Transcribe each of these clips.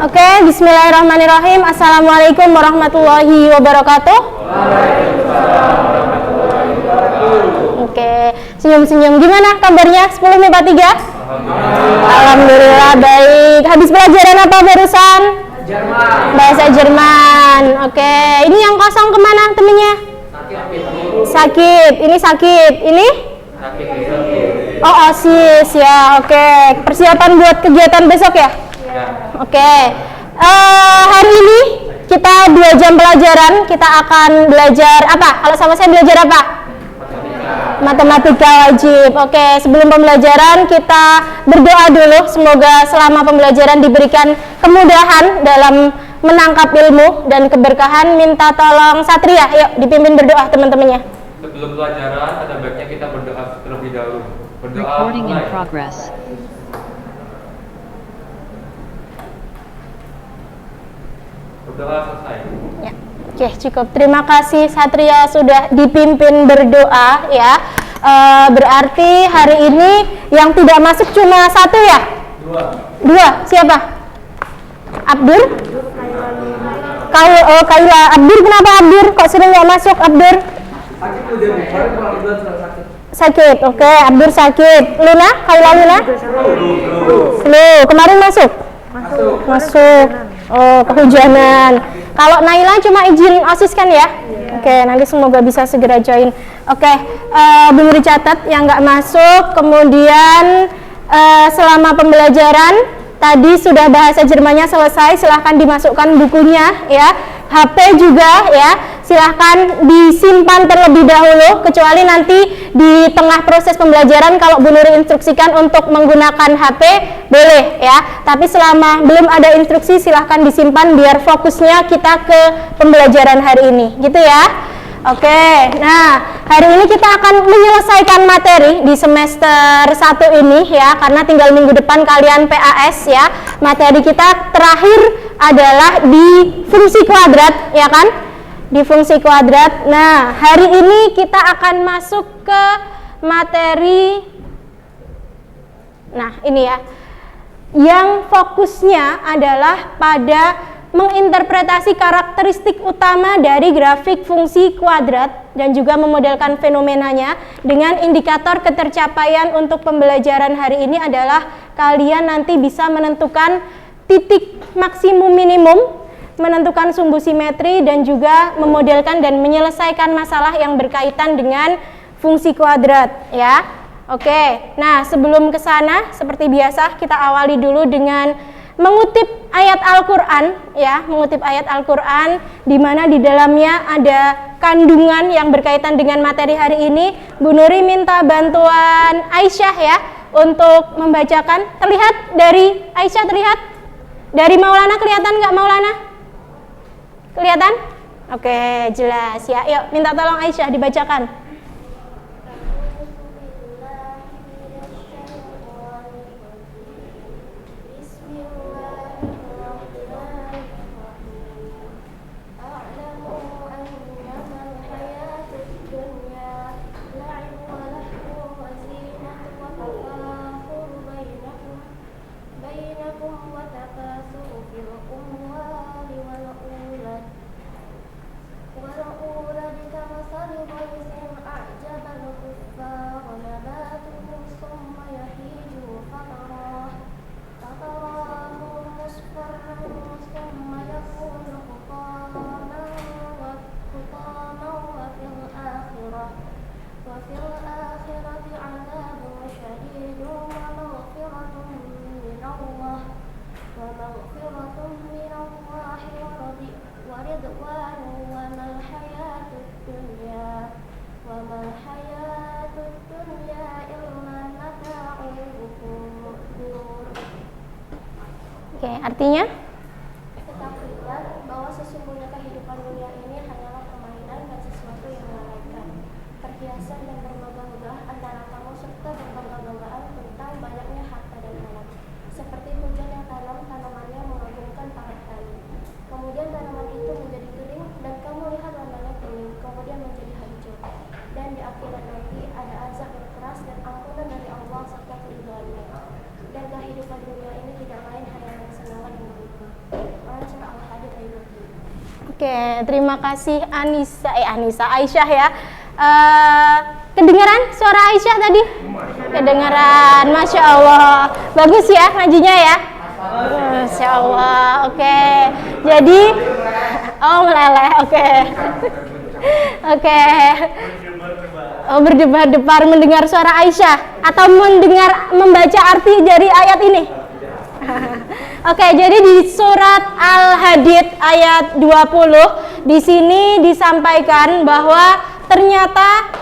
Oke, bismillahirrahmanirrahim. Assalamualaikum warahmatullahi wabarakatuh. Waalaikumsalam warahmatullahi wabarakatuh. Oke, senyum-senyum. Gimana kabarnya? 10 MIPA 3? Alhamdulillah baik. Habis pelajaran apa barusan? Jerman. Bahasa Jerman. Oke, ini yang kosong kemana temennya? Sakit. Ini sakit. Ini? Oh, OSIS ya. Oke, persiapan buat kegiatan besok ya? Oke, hari ini kita 2 jam pelajaran. Kita akan belajar apa? Kalau sama saya belajar apa? Matematika wajib. Oke, sebelum pembelajaran kita berdoa dulu. Semoga selama pembelajaran diberikan kemudahan dalam menangkap ilmu dan keberkahan. Minta tolong Satria, yuk dipimpin berdoa teman-temannya. Sebelum pelajaran ada baiknya kita berdoa terlebih dahulu. Berdoa Recording in mulai. progress. Berdoa selesai. Ya. Oke, cukup. Terima kasih Satria sudah dipimpin berdoa ya. Berarti hari ini yang tidak masuk cuma 1 ya? 2. Siapa? Abdur? Kaila. Abdur, kenapa Abdur? Kok sering nggak masuk Abdur? Sakit. Oke, Abdur sakit. Luna? Kaila Luna? Flu. Kemarin masuk? Masuk. Oh, kehujanan. Kalau Naila cuma izin OSIS kan ya? Oke, nanti semoga bisa segera join. Oke, belum dicatat yang nggak masuk. Kemudian selama pembelajaran tadi sudah bahasa Jermannya selesai, silahkan dimasukkan bukunya ya. HP juga ya, silahkan disimpan terlebih dahulu, kecuali nanti di tengah proses pembelajaran kalau Bu Nuri instruksikan untuk menggunakan HP boleh ya, tapi selama belum ada instruksi silahkan disimpan biar fokusnya kita ke pembelajaran hari ini gitu ya. Oke, nah hari ini kita akan menyelesaikan materi di semester 1 ini ya, karena tinggal minggu depan kalian PAS ya. Materi kita terakhir adalah di fungsi kuadrat ya kan, di fungsi kuadrat. Nah hari ini kita akan masuk ke materi, nah ini ya, yang fokusnya adalah pada menginterpretasi karakteristik utama dari grafik fungsi kuadrat dan juga memodelkan fenomenanya. Dengan indikator ketercapaian untuk pembelajaran hari ini adalah kalian nanti bisa menentukan titik maksimum minimum, menentukan sumbu simetri, dan juga memodelkan dan menyelesaikan masalah yang berkaitan dengan fungsi kuadrat ya. Oke, nah sebelum ke sana seperti biasa kita awali dulu dengan mengutip ayat Al-Quran ya, mengutip ayat Al-Quran di mana di dalamnya ada kandungan yang berkaitan dengan materi hari ini. Bu Nuri minta bantuan Aisyah ya untuk membacakan. Terlihat dari Aisyah, terlihat dari Maulana, kelihatan nggak Maulana? Kelihatan? Oke, jelas ya. Yuk minta tolong Aisyah dibacakan. Oke, artinya? Ketahuilah bahwa sesungguhnya kehidupan dunia ini hanyalah permainan dan sesuatu yang melelehkan, perhiasan dan bermegah-megah antara kamu serta berbangga-banggaan tentang banyaknya harta dan anak. Seperti hujan yang tanamannya mengagumkan para petani. Kemudian tanaman itu menjadi kering dan kamu lihat warnanya kuning, kemudian menjadi hijau. Dan di akhirat nanti ada azab yang keras dan ampunan dari Allah serta keridhaannya. Dan kehidupan dunia ini tidak lain hanyalah Oke, terima kasih Anissa, Aisyah ya. Kedengaran suara Aisyah tadi? Kedengaran, Masya Allah. Bagus ya ngajinya ya? Masya Allah, oke. Jadi, oh meleleh, oke. Oke. Oh, berdebar-debar mendengar suara Aisyah atau membaca arti dari ayat ini? Oke, jadi di surat Al-Hadid ayat 20 di sini disampaikan bahwa ternyata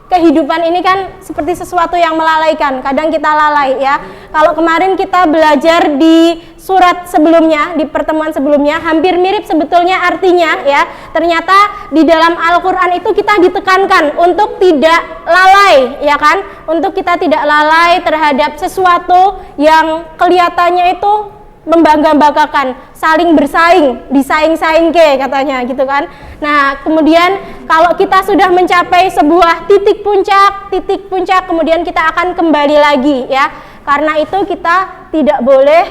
kehidupan ini kan seperti sesuatu yang melalaikan. Kadang kita lalai ya. Kalau kemarin kita belajar di surat sebelumnya, di pertemuan sebelumnya, hampir mirip sebetulnya artinya ya. Ternyata di dalam Al-Qur'an itu kita ditekankan untuk tidak lalai, ya kan? Untuk kita tidak lalai terhadap sesuatu yang kelihatannya itu membangga-banggakan, saling bersaing, disaing-saing ke katanya gitu kan. Nah, kemudian kalau kita sudah mencapai sebuah titik puncak, kemudian kita akan kembali lagi ya. Karena itu kita tidak boleh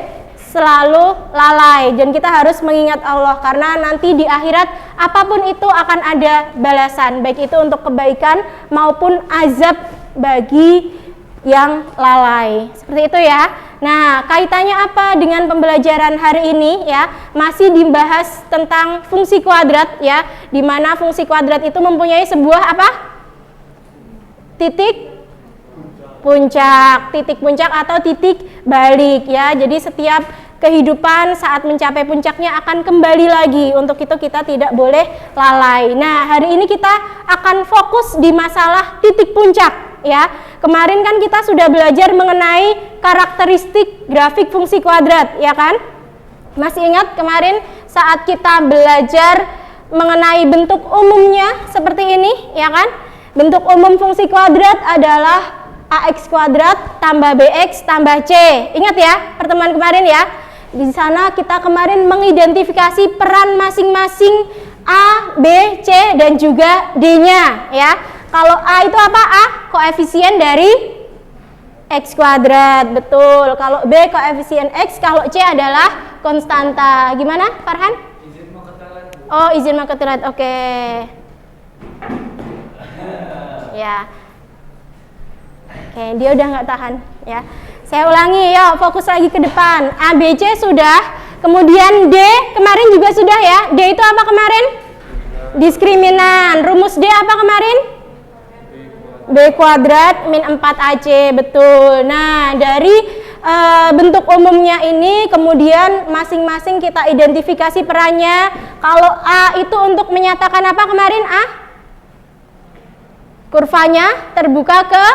selalu lalai dan kita harus mengingat Allah, karena nanti di akhirat apapun itu akan ada balasan, baik itu untuk kebaikan maupun azab bagi yang lalai. Seperti itu ya. Nah, kaitannya apa dengan pembelajaran hari ini ya? Masih dibahas tentang fungsi kuadrat ya, di mana fungsi kuadrat itu mempunyai sebuah apa? Titik puncak atau titik balik ya. Jadi setiap kehidupan saat mencapai puncaknya akan kembali lagi. Untuk itu kita tidak boleh lalai. Nah, hari ini kita akan fokus di masalah titik puncak ya. Kemarin kan kita sudah belajar mengenai karakteristik grafik fungsi kuadrat, ya kan? Masih ingat kemarin saat kita belajar mengenai bentuk umumnya seperti ini, ya kan? Bentuk umum fungsi kuadrat adalah ax kuadrat tambah bx tambah c. Ingat ya pertemuan kemarin ya? Di sana kita kemarin mengidentifikasi peran masing-masing a, b, c dan juga d-nya ya. Kalau A itu apa? A koefisien dari X kuadrat, betul. Kalau B koefisien X, kalau C adalah konstanta. Gimana Farhan? Izin mau ke toilet. Oh, izin mau ke toilet, oke. Ya. Oke, dia udah nggak tahan ya. Saya ulangi, yuk fokus lagi ke depan. A, B, C sudah. Kemudian D, kemarin juga sudah ya. D itu apa kemarin? Diskriminan. Rumus D apa kemarin? B kuadrat min 4AC, betul. Nah, dari bentuk umumnya ini kemudian masing-masing kita identifikasi perannya. Kalau A itu untuk menyatakan apa kemarin A? Kurvanya terbuka ke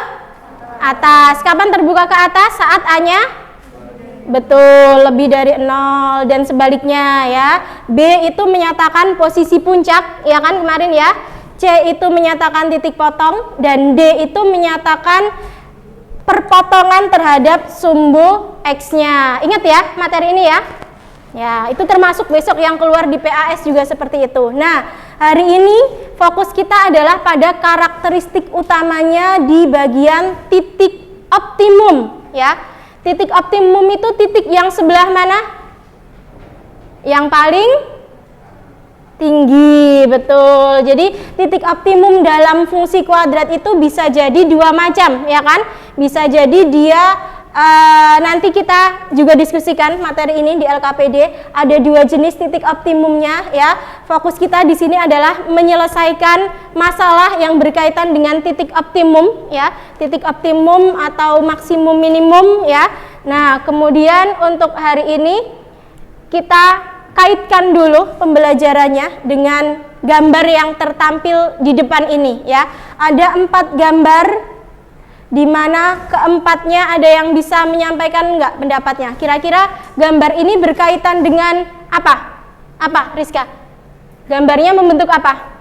atas. Kapan terbuka ke atas? Saat A-nya betul lebih dari 0 dan sebaliknya ya. B itu menyatakan posisi puncak, ya kan kemarin ya. C itu menyatakan titik potong dan D itu menyatakan perpotongan terhadap sumbu X-nya. Ingat ya materi ini ya. Ya, itu termasuk besok yang keluar di PAS juga seperti itu. Nah, hari ini fokus kita adalah pada karakteristik utamanya di bagian titik optimum ya. Titik optimum itu titik yang sebelah mana? Yang paling tinggi, betul. Jadi titik optimum dalam fungsi kuadrat itu bisa jadi dua macam, ya kan? Bisa jadi dia nanti kita juga diskusikan materi ini di LKPD. Ada dua jenis titik optimumnya, ya. Fokus kita di sini adalah menyelesaikan masalah yang berkaitan dengan titik optimum, ya. Titik optimum atau maksimum minimum, ya. Nah, kemudian untuk hari ini kita kaitkan dulu pembelajarannya dengan gambar yang tertampil di depan ini ya. Ada 4 gambar di mana keempatnya ada yang bisa menyampaikan enggak pendapatnya. Kira-kira gambar ini berkaitan dengan apa? Apa, Rizka? Gambarnya membentuk apa?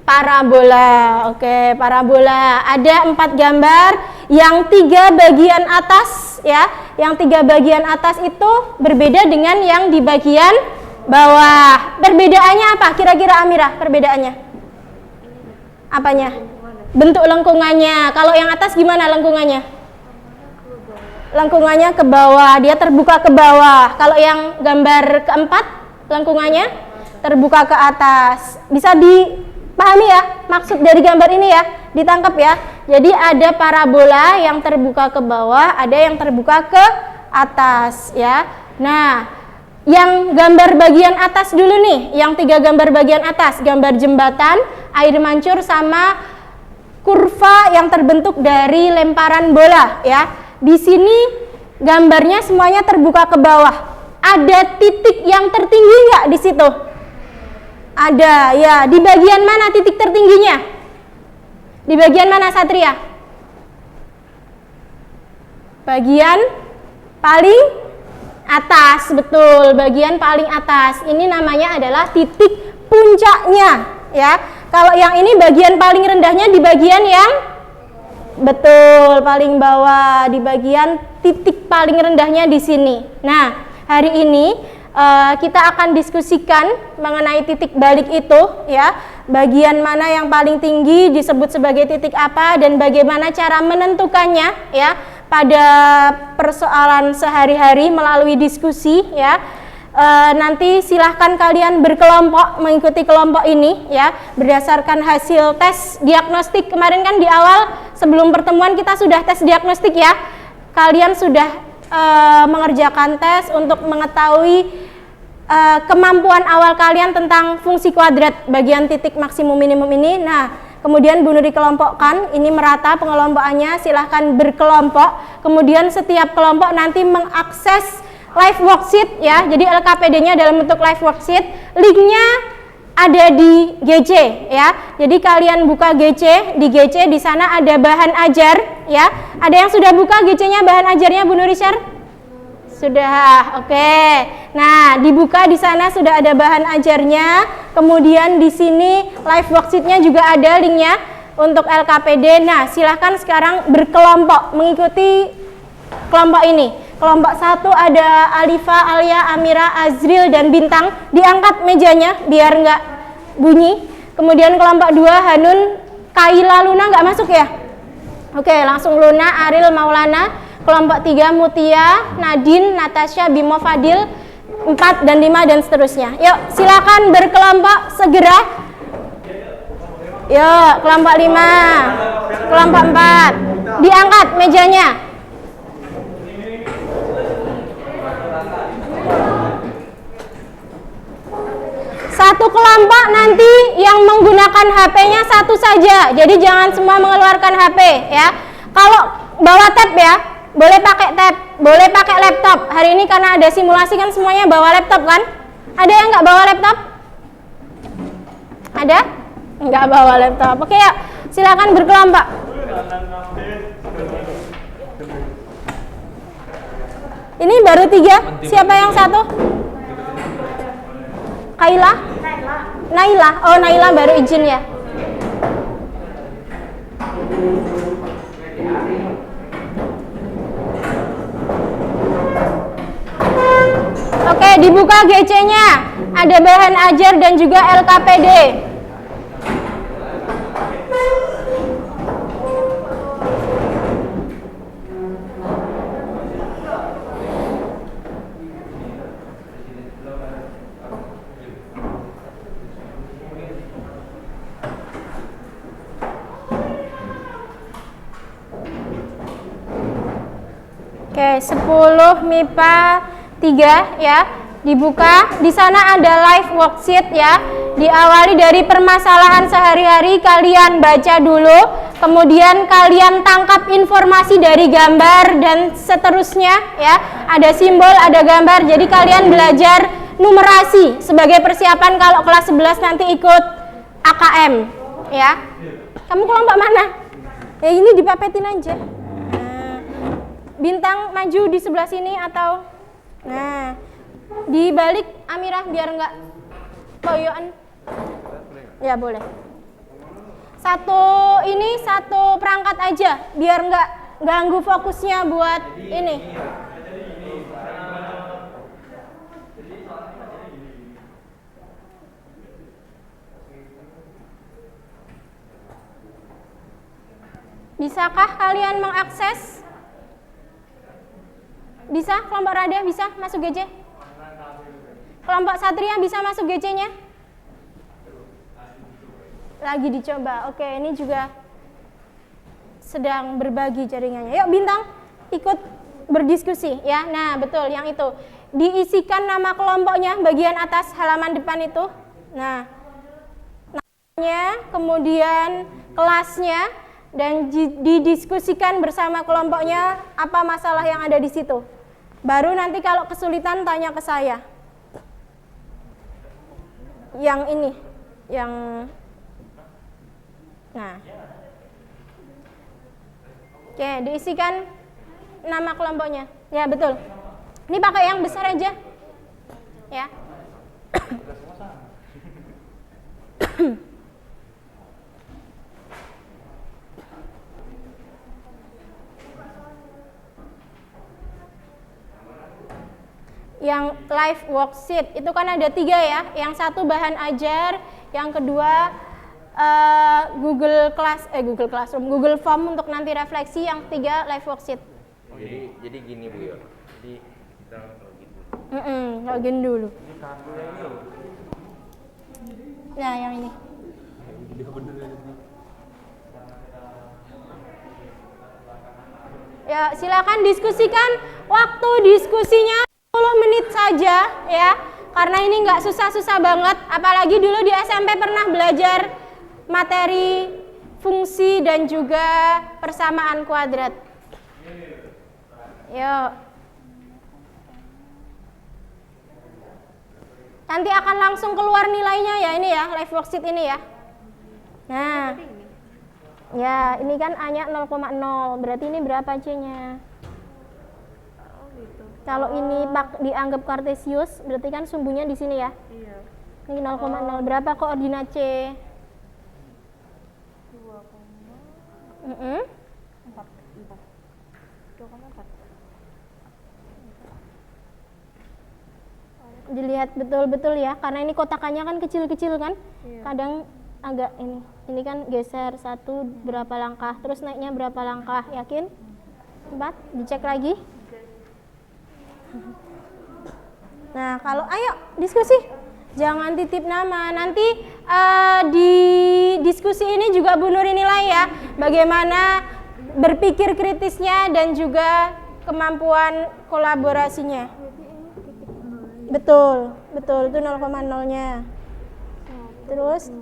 Parabola. Oke, parabola. Ada 4 gambar, yang 3 bagian atas ya, yang 3 bagian atas itu berbeda dengan yang di bagian bawah. Perbedaannya apa? Kira-kira Amira, perbedaannya? Apanya? Bentuk lengkungannya. Kalau yang atas gimana lengkungannya? Lengkungannya ke bawah, dia terbuka ke bawah. Kalau yang gambar keempat, lengkungannya terbuka ke atas. Bisa dipahami ya maksud dari gambar ini ya, ditangkap ya. Jadi ada parabola yang terbuka ke bawah, ada yang terbuka ke atas ya. Nah, yang gambar bagian atas dulu nih, yang 3 gambar bagian atas, gambar jembatan, air mancur, sama kurva yang terbentuk dari lemparan bola ya. Di sini gambarnya semuanya terbuka ke bawah. Ada titik yang tertinggi nggak di situ? Ada ya. Di bagian mana titik tertingginya? Di bagian mana Satria? Bagian paling atas, betul, bagian paling atas. Ini namanya adalah titik puncaknya ya. Kalau yang ini bagian paling rendahnya di bagian yang betul paling bawah, di bagian titik paling rendahnya di sini. Nah, hari ini kita akan diskusikan mengenai titik balik itu ya. Bagian mana yang paling tinggi disebut sebagai titik apa dan bagaimana cara menentukannya ya pada persoalan sehari-hari melalui diskusi ya. Nanti silahkan kalian berkelompok mengikuti kelompok ini ya berdasarkan hasil tes diagnostik. Kemarin kan di awal sebelum pertemuan kita sudah tes diagnostik ya. Kalian sudah mengerjakan tes untuk mengetahui kemampuan awal kalian tentang fungsi kuadrat bagian titik maksimum minimum ini. Nah, kemudian Bu Nur dikelompokkan, ini merata pengelompokannya, silahkan berkelompok. Kemudian setiap kelompok nanti mengakses live worksheet ya, jadi LKPD-nya dalam bentuk live worksheet, linknya ada di GC ya. Jadi kalian buka GC, di GC di sana ada bahan ajar ya. Ada yang sudah buka GC-nya bahan ajarnya Bu Nuri Syar? Sudah, oke. Nah, dibuka di sana sudah ada bahan ajarnya. Kemudian di sini live worksheet-nya juga ada linknya untuk LKPD. Nah, silahkan sekarang berkelompok mengikuti kelompok ini. Kelompok 1 ada Alifa, Alia, Amira, Azril, dan Bintang. Diangkat mejanya biar nggak bunyi. Kemudian kelompok 2 Hanun, Kaila, Luna nggak masuk ya? Oke, langsung Luna, Aril, Maulana. Kelompok 3 Mutia, Nadine, Natasha, Bimo, Fadil. 4 dan 5 dan seterusnya. Yuk, silakan berkelompok segera. Yuk, kelompok 5, kelompok 4. Diangkat mejanya. Satu kelompok nanti yang menggunakan HP-nya satu saja. Jadi jangan semua mengeluarkan HP ya. Kalau bawa tab ya, boleh pakai tab, boleh pakai laptop. Hari ini karena ada simulasi kan semuanya bawa laptop kan? Ada yang nggak bawa laptop? Ada? Nggak bawa laptop. Oke ya, silakan berkelompok. Ini baru 3. Siapa yang 1? Kaila? Naila. Oh, Naila baru izin ya. Oke, dibuka GC-nya. Ada bahan ajar dan juga LKPD. Oke, 10 MIPA 3 ya. Dibuka. Di sana ada live worksheet ya. Diawali dari permasalahan sehari-hari, kalian baca dulu, kemudian kalian tangkap informasi dari gambar dan seterusnya ya. Ada simbol, ada gambar. Jadi kalian belajar numerasi sebagai persiapan kalau kelas 11 nanti ikut AKM ya. Kamu kelompok mana? Ya ini dipapetin aja. Bintang maju di sebelah sini atau nah dibalik Amirah biar enggak koyokan. Ya boleh. Satu perangkat aja biar enggak ganggu fokusnya buat ini. Bisakah kalian mengakses? Bisa, kelompok Rada bisa masuk GC? Kelompok Satria bisa masuk GC-nya? Lagi dicoba. Oke, ini juga sedang berbagi jaringannya. Yuk Bintang, ikut berdiskusi ya. Nah, betul yang itu. Diisikan nama kelompoknya bagian atas halaman depan itu. Nah, namanya, kemudian kelasnya, dan didiskusikan bersama kelompoknya apa masalah yang ada di situ. Baru nanti kalau kesulitan tanya ke saya. Yang ini, yang nah. Oke, diisikan nama kelompoknya. Ya, betul. Ini pakai yang besar aja. Ya. Yang live worksheet itu kan ada 3 ya. Yang satu bahan ajar, yang kedua Google Classroom, Google Form untuk nanti refleksi, yang 3 live worksheet. Oh, jadi gini Bu ya. Jadi kita Login dulu. Nah, yang ini. Ya, silakan diskusikan. Waktu diskusinya 10 menit saja ya. Karena ini nggak susah-susah banget. Apalagi dulu di SMP pernah belajar materi fungsi dan juga persamaan kuadrat. Yuk. Nanti akan langsung keluar nilainya ya, ini ya, live worksheet ini ya. Nah, ya ini kan A-nya 0,0, berarti ini berapa C-nya? Kalau ini dianggap kartesius, berarti kan sumbunya di sini ya? Iya. Ini 0,0, berapa koordinat C? 2,4. Dilihat betul-betul ya, karena ini kotakannya kan kecil-kecil kan, kadang agak ini kan geser 1 berapa langkah, terus naiknya berapa langkah, yakin? 4, dicek lagi. Nah, kalau ayo diskusi, jangan titip nama, nanti di diskusi ini juga Bu Nuri nilai ya, bagaimana berpikir kritisnya dan juga kemampuan kolaborasinya. Betul, betul, itu 0,0-nya. Terus?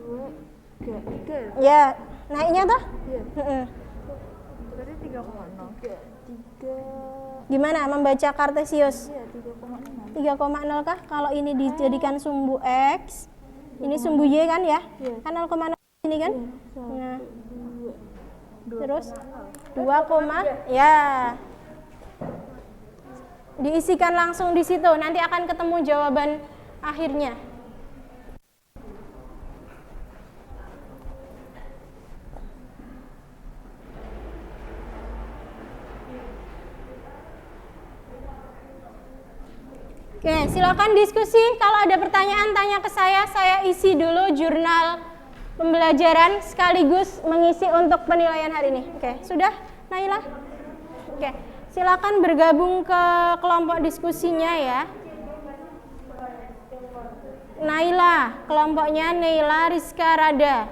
Ya, naiknya tuh? Iya. Berarti 3,0. Gimana membaca kartesius? Iya, 3,0 3,0. kah? Kalau ini dijadikan sumbu X, ini sumbu Y kan ya? Kan 0,0 ini kan? Nah. Terus 2, ya. Diisikan langsung di situ, nanti akan ketemu jawaban akhirnya. Oke, silakan diskusi. Kalau ada pertanyaan tanya ke saya isi dulu jurnal pembelajaran sekaligus mengisi untuk penilaian hari ini. Oke, sudah Naila? Oke. Silakan bergabung ke kelompok diskusinya ya. Naila, kelompoknya Naila Rizka Rada.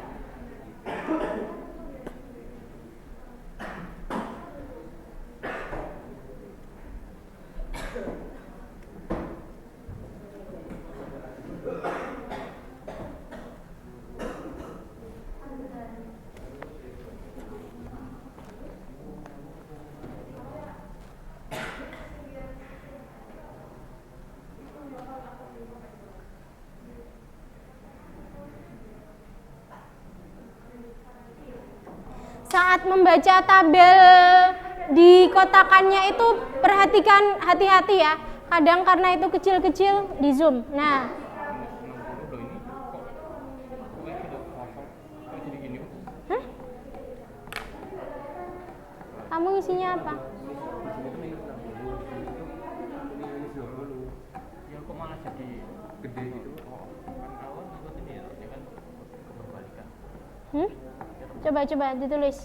Saat membaca tabel di kotakannya itu perhatikan hati-hati ya. Kadang karena itu kecil-kecil di zoom. Nah, kamu isinya apa? Ya kok malah jadi gede gitu. Oh, kan awal juga ini ya, kan kebalikan. Coba ditulis.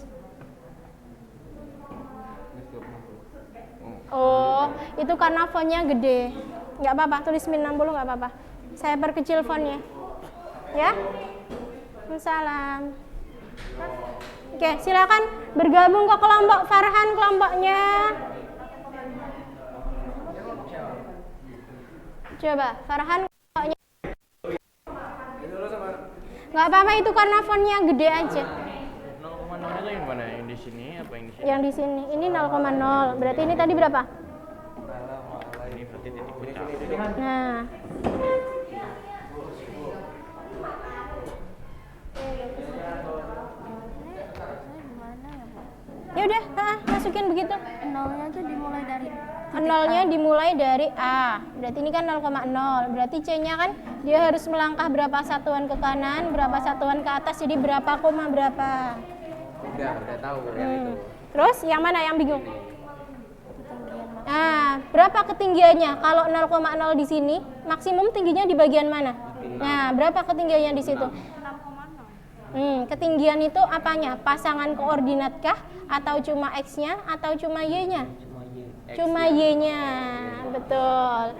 Oh, itu karena fontnya gede. Nggak apa-apa, tulis min 60 nggak apa-apa. Saya perkecil fontnya. Ya. Salam. Oke, silakan bergabung ke kelompok Farhan kelompoknya. Coba Farhan kelompoknya. Nggak apa-apa itu karena fontnya gede aja. 0,0 itu yang mana? Yang di sini apa yang di sini? Yang di sini ini 0,0. Berarti ini tadi berapa? Ini berarti titik pecah. Nah. Gimana ya Pak? Ya udah, masukin begitu. Nolnya tuh dimulai dari Nolnya dimulai dari A. Berarti ini kan 0,0. Berarti C-nya kan dia harus melangkah berapa satuan ke kanan, berapa satuan ke atas. Jadi berapa koma berapa. Udah tahu yang itu. Terus yang mana yang bingung? Nah, berapa ketinggiannya? Kalau 0,0 di sini, maksimum tingginya di bagian mana? Nah, berapa ketinggiannya di situ? 6,0. Ketinggian itu apanya? Pasangan koordinat kah? Atau cuma X-nya? Atau cuma Y-nya? Cuma Y-nya, betul.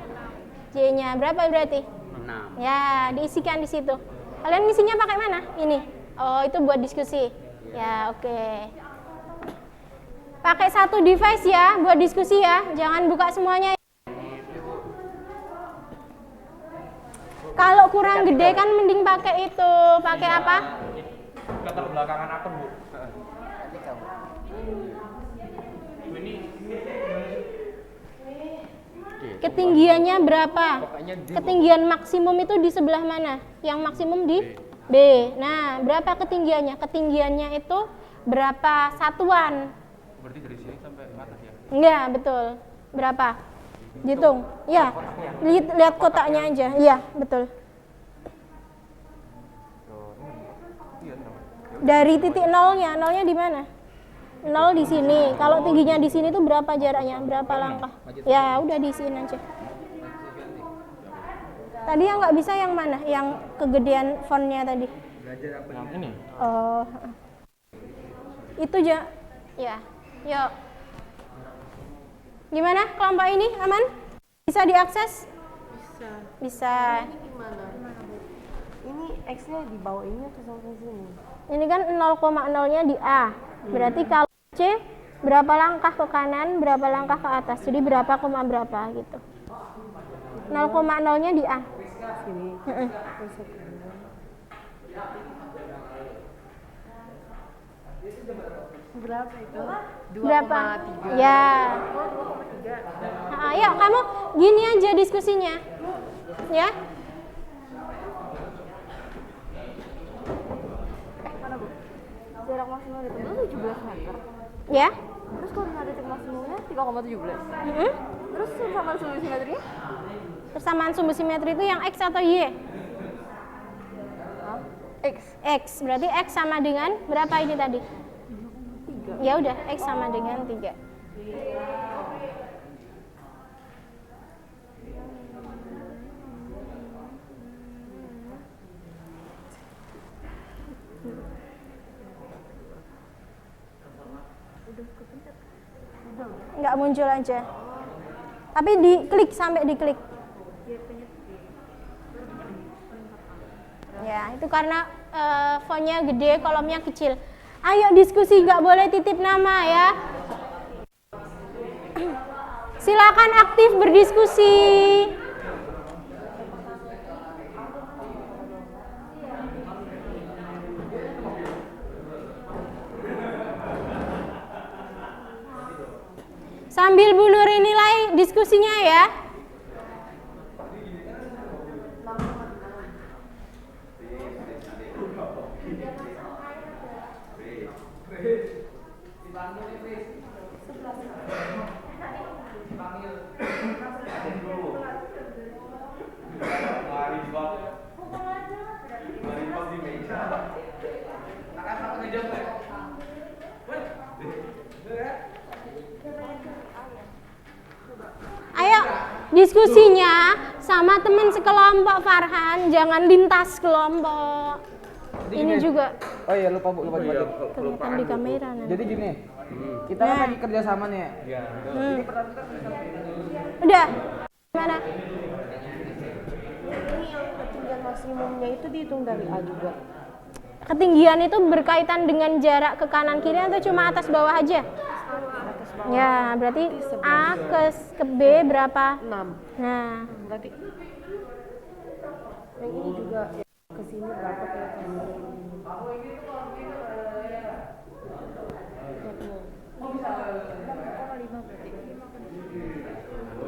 Y-nya berapa berarti? 6. Ya, diisikan di situ. Kalian ngisinya pakai mana? Ini. Oh, itu buat diskusi. Ya, oke. Pakai satu device ya, buat diskusi ya. Jangan buka semuanya. Kalau kurang gede kan mending pakai itu. Pakai apa? Keterbelakangan akun, Bu. Ketinggiannya berapa? Ketinggian maksimum itu di sebelah mana? Yang maksimum di B. Nah, berapa ketinggiannya? Ketinggiannya itu berapa satuan? Berarti dari sini sampai atas ya? Enggak, betul. Berapa? Dihitung. Ya. Lihat kotaknya aja. Iya, betul. Dari titik nolnya di mana? 0 di sini. Kalau tingginya di sini tuh berapa jaraknya? Berapa langkah? Ya, udah diisiin aja. Tadi yang nggak bisa yang mana? Yang kegedean fontnya tadi. Yang ini. Oh. Itu ya. Yuk. Gimana kelompok ini? Aman? Bisa diakses? Bisa. Ini X-nya di bawah ini atau sampai sini? Ini kan 0,0-nya di A. Berarti kalau C berapa langkah ke kanan, berapa langkah ke atas. Jadi berapa koma berapa gitu. 0,0-nya di A. Sini. Berapa itu? Berapa? Ya. Ayo kamu gini aja diskusinya. Ya. Jarak maksimal itu 17 meter. Ya. Terus koordinat titik maksimumnya 3,17. Mm-mm. Terus sama sumbu simetrinya? Persamaan sumbu simetri itu yang X atau Y? X. X. Berarti X sama dengan berapa ini tadi? 3. Ya udah, X sama dengan 3. Nggak muncul aja. Tapi diklik, sampai diklik. Ya, itu karena fontnya gede, kolomnya kecil. Ayo diskusi, nggak boleh titip nama ya. Silakan aktif berdiskusi. Sambil Bu Nuri nilai diskusinya ya. Ayo diskusinya sama teman sekelompok Farhan, jangan lintas kelompok. Ini juga Oh iya lupa jelasin. kelihatan di kamera nanti. Jadi gini, kita kan lagi kerja sama nih ya. Udah. Gimana? Ini yang maksimumnya itu dihitung dari A juga. Ketinggian itu berkaitan dengan jarak ke kanan kiri atau cuma atas bawah aja? Atas bawah. Ya, berarti A ke B berapa? 6. Nah, Berarti yang ini juga ke sini berapa kira-kira?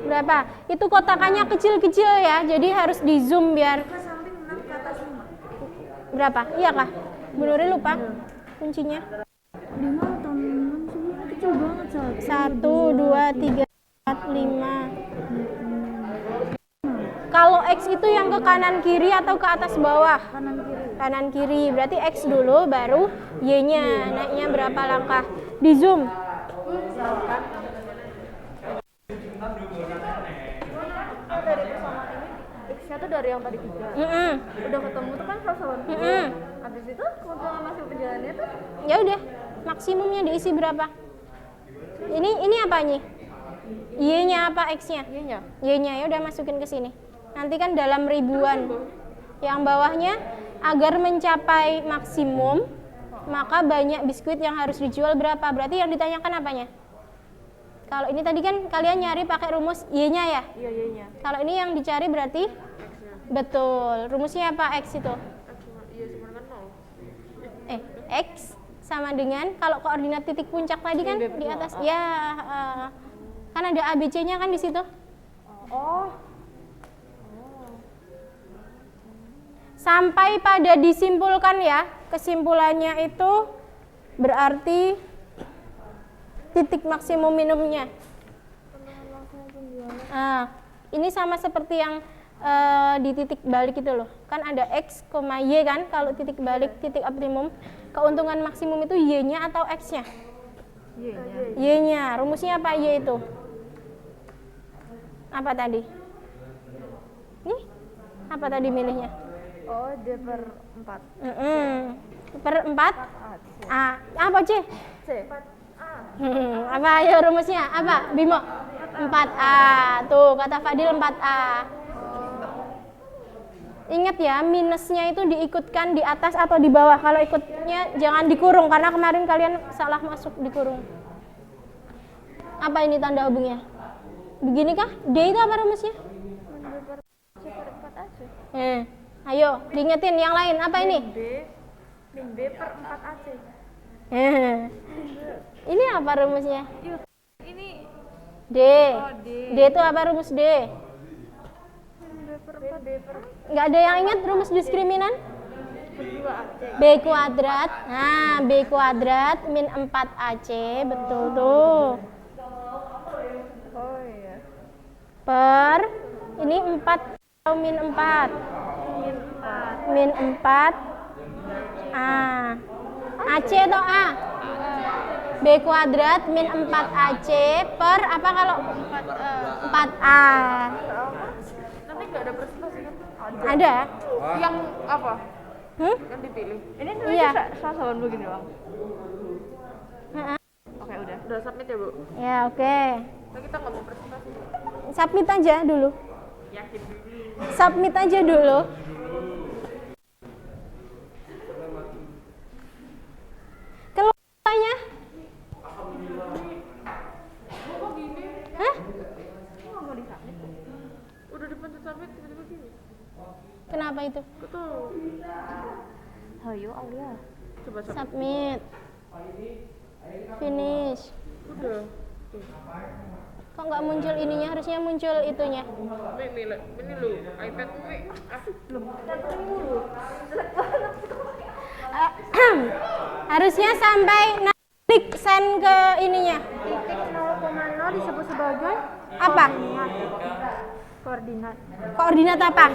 berapa? Itu kotakannya kecil-kecil ya, jadi harus di zoom biar. Berapa? Iya kah? Bu Nuri lupa kuncinya. 5 atau 6 sih, kecil banget saat 1, 2, 3, 4, 5. Kalau X itu yang ke kanan kiri atau ke atas bawah? kanan kiri. Kanan kiri, berarti X dulu baru Y-nya. Naiknya berapa langkah? Di zoom. X-nya tuh dari yang tadi 3. Udah ketemu tuh kan 180. Habis itu keuntungan masih penjalannya tuh Ya udah, maksimumnya diisi berapa? Ini apa nih? Y-nya apa X-nya? Y-nya. Y-nya ya udah masukin ke sini. Nanti kan dalam ribuan. Yang bawahnya agar mencapai maksimum, maka banyak biskuit yang harus dijual berapa? Berarti yang ditanyakan apanya? Kalau ini tadi kan kalian nyari pakai rumus Y-nya ya? Iya, Y-nya. Kalau ini yang dicari berarti betul. Rumusnya apa X itu? Iya, sebenarnya 0. X sama dengan kalau koordinat titik puncak tadi kan di atas ya kan ada ABC-nya kan di situ. Oh. Sampai pada disimpulkan ya, kesimpulannya itu berarti titik maksimum minimumnya. Nah, ini sama seperti yang di titik balik itu loh. Kan ada X, Y kan, kalau titik balik, titik optimum. Keuntungan maksimum itu Y-nya atau X-nya? Y-nya. Y-nya. Rumusnya apa Y itu? Apa tadi? Nih, apa tadi milihnya? oh D per 4. Per 4? A. Apa C? C. Apa ayo rumusnya? Apa? Bimo? 4A. Tuh, kata Fadil 4A. Ingat ya, minusnya itu diikutkan di atas atau di bawah. Kalau ikutnya jangan dikurung, karena kemarin kalian salah masuk dikurung. Apa ini tanda hubungnya? Begini kah? D itu apa rumusnya? Ayo, diingetin yang lain. Apa ini? Min B per 4AC. Ini apa rumusnya? Ini D. D. D itu apa rumus D? B per Nggak ada yang ingat rumus diskriminan? 2AC. B kuadrat. Nah, B kuadrat min 4AC. Betul tuh. Oh iya. Per ini 4 atau min 4? Min 4 A. AC atau A? B kuadrat min 4AC per apa kalau 4A? Nanti nggak ada persentase kan? Ada? Yang apa? Yang dipilih? Ini Iya. sasaran begini bang. Heeh. Oke udah. Udah submit ya, Bu? Ya, oke. Nah, kita ngomong presentasi. Submit aja dulu. Yakin. Submit aja dulu. Keluarnya? Hah? Udah dipencet submit tiba-tiba gini. Kenapa itu? Betul. Hayo Aulia. Coba submit. Submit. Finish. Udah. Kok nggak muncul ininya? Harusnya muncul itunya. Ini lu, iPad gue. Harusnya sampai klik send ke ininya. Titik 0,0 disebut sebagai Apa? koordinat. Koordinat apa?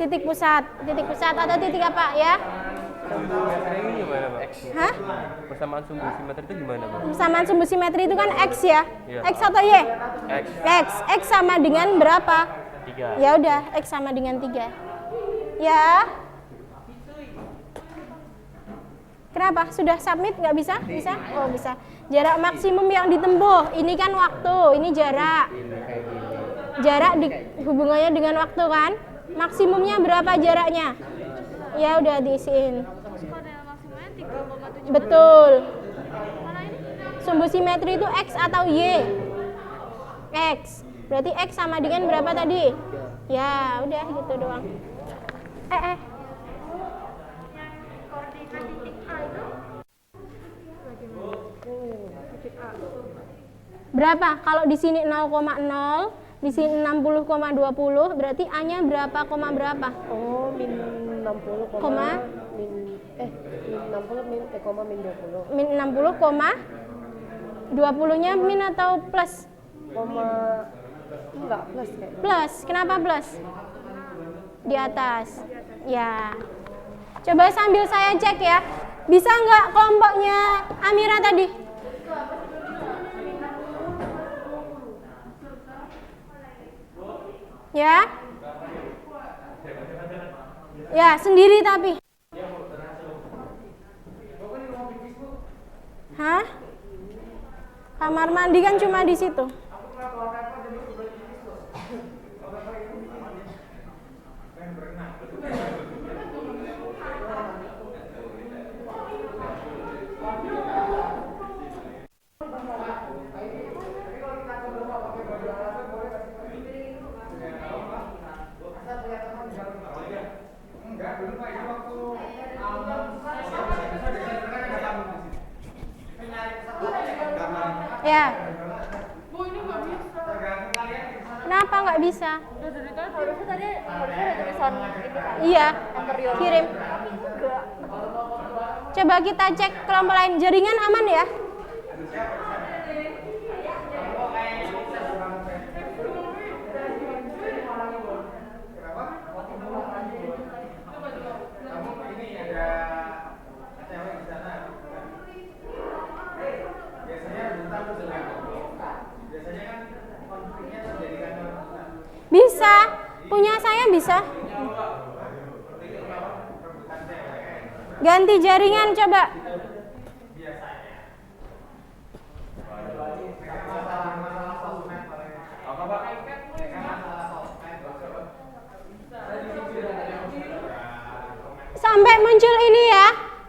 Titik pusat. Titik pusat atau titik apa ya? Simetri ini gimana, Pak? Hah? Persamaan sumbu simetri itu gimana, Pak? Persamaan sumbu simetri itu kan X ya? Iya. X atau Y? X X sama dengan berapa? 3. Ya udah, X sama dengan 3. Ya. Kenapa? Sudah submit nggak bisa? Bisa? Oh bisa. Jarak maksimum yang ditempuh. Ini kan waktu, ini jarak. Jarak hubungannya dengan waktu kan? Maksimumnya berapa jaraknya? Ya udah diisiin. Koordinat maksimalnya 3,7. Betul. Mana ini? Sumbu simetri itu X atau Y? X. Berarti X sama dengan berapa tadi? Ya, udah gitu doang. Yang koordinat titik A itu bagaimana? Titik A. Berapa? Kalau di sini 0,0, di sini 60,20, berarti A-nya berapa, koma berapa? Oh, min 60, Koma? min 60 min 20. Min 60, koma 20-nya min atau plus? Koma enggak plus kayak. Plus. Kenapa plus? Di atas. Ya. Coba sambil saya cek ya. Bisa nggak kelompoknya Amira tadi? Ya? Ya, sendiri tapi. Hah? Kamar mandi kan cuma di situ. Ya. Bu, ini nggak bisa. Kenapa nggak bisa? Dari kan harusnya tadi ada tulisan ini kan. Iya. Anterior. Kirim. Tapi enggak. Coba kita cek kelompok lain. Jaringan aman ya? Bisa. Punya saya bisa. Ganti jaringan coba. Sampai muncul ini ya.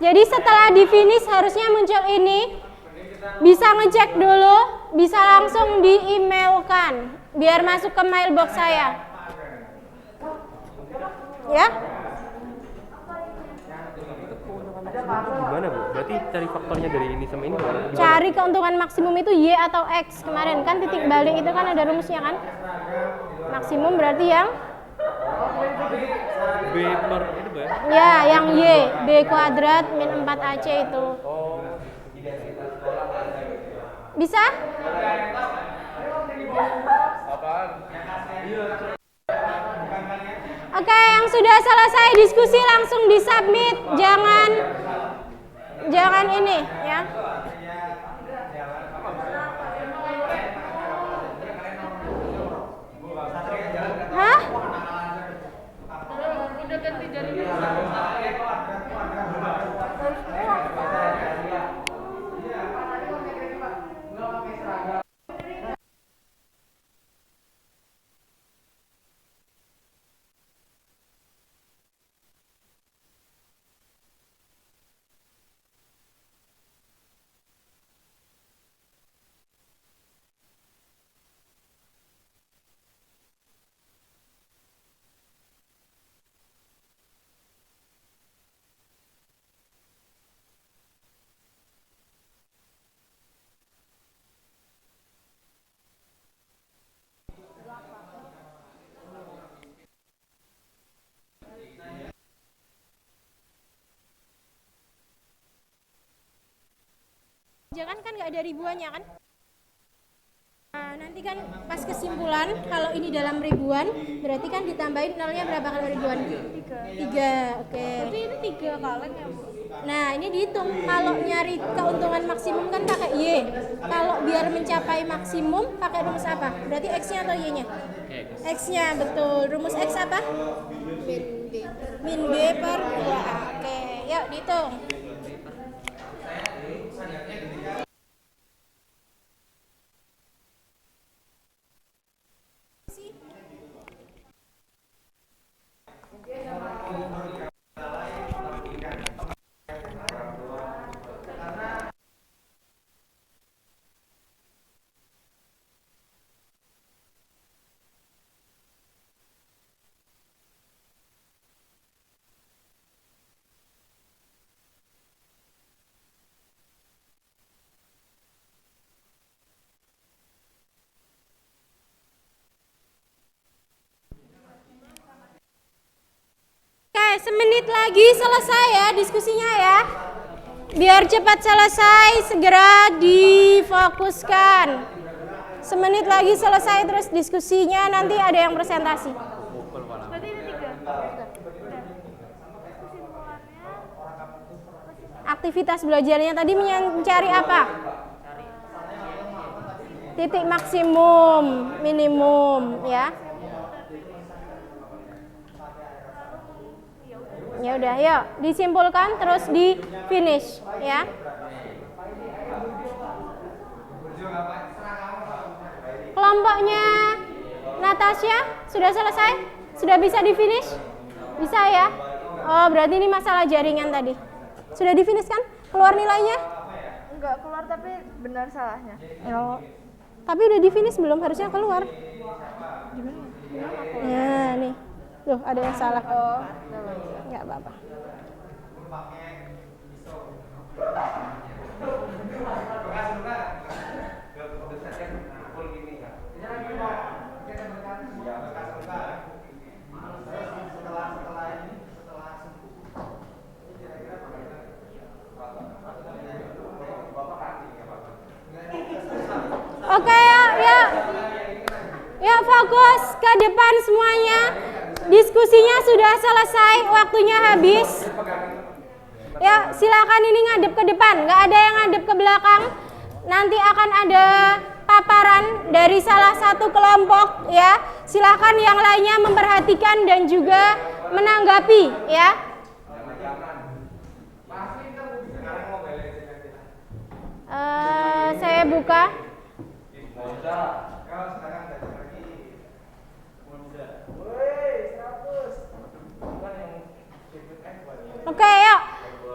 Jadi setelah di finish harusnya muncul ini. Bisa ngecek dulu, bisa langsung di-emailkan biar masuk ke mailbox saya. Ya? Gimana Bu? Berarti cari faktornya dari ini sama ini gimana? Cari keuntungan maksimum itu Y atau X. Kemarin kan titik balik itu kan ada rumusnya kan? Maksimum berarti yang B per itu Bu ya? ya, yang Y, B kuadrat min 4AC itu. Bisa? Oke, yang sudah selesai diskusi langsung disubmit. Jangan ini ya. Hah? Udah ganti jaringan. Jangan kan nggak ada ribuannya kan? Nah, nanti kan pas kesimpulan kalau ini dalam ribuan berarti kan ditambahin nolnya berapa kali ribuan? 3. Oke. Berarti ini 3 kaleng ya Bu? Nah ini dihitung kalau nyari keuntungan maksimum kan pakai Y. Kalau biar mencapai maksimum pakai rumus apa? Berarti X-nya atau Y-nya? X-nya betul. Rumus X apa? Min B per 2A. Oke, yuk dihitung. Semenit lagi selesai ya diskusinya ya. Biar cepat selesai, segera difokuskan. Semenit lagi selesai terus diskusinya, nanti ada yang presentasi. Berarti ini 3. Aktivitas belajarnya tadi mencari apa? Titik maksimum, minimum ya. Ya udah, yuk disimpulkan terus di finish ya. Kelompoknya Natasha sudah selesai? Sudah bisa di finish? Bisa ya? Oh, berarti ini masalah jaringan tadi. Sudah di finish kan? Keluar nilainya? Enggak keluar tapi benar salahnya. Oh. Tapi udah di finish belum? Harusnya keluar. Gimana? Nah, nih. Tuh, ada yang salah. Oh, Enggak apa-apa. Oke ya fokus ke depan semuanya. Diskusinya sudah selesai, waktunya habis. Ya silakan ini ngadep ke depan, nggak ada yang ngadep ke belakang. Nanti akan ada paparan dari salah satu kelompok ya. Silakan yang lainnya memperhatikan dan juga menanggapi ya. Saya buka. Oke, yuk.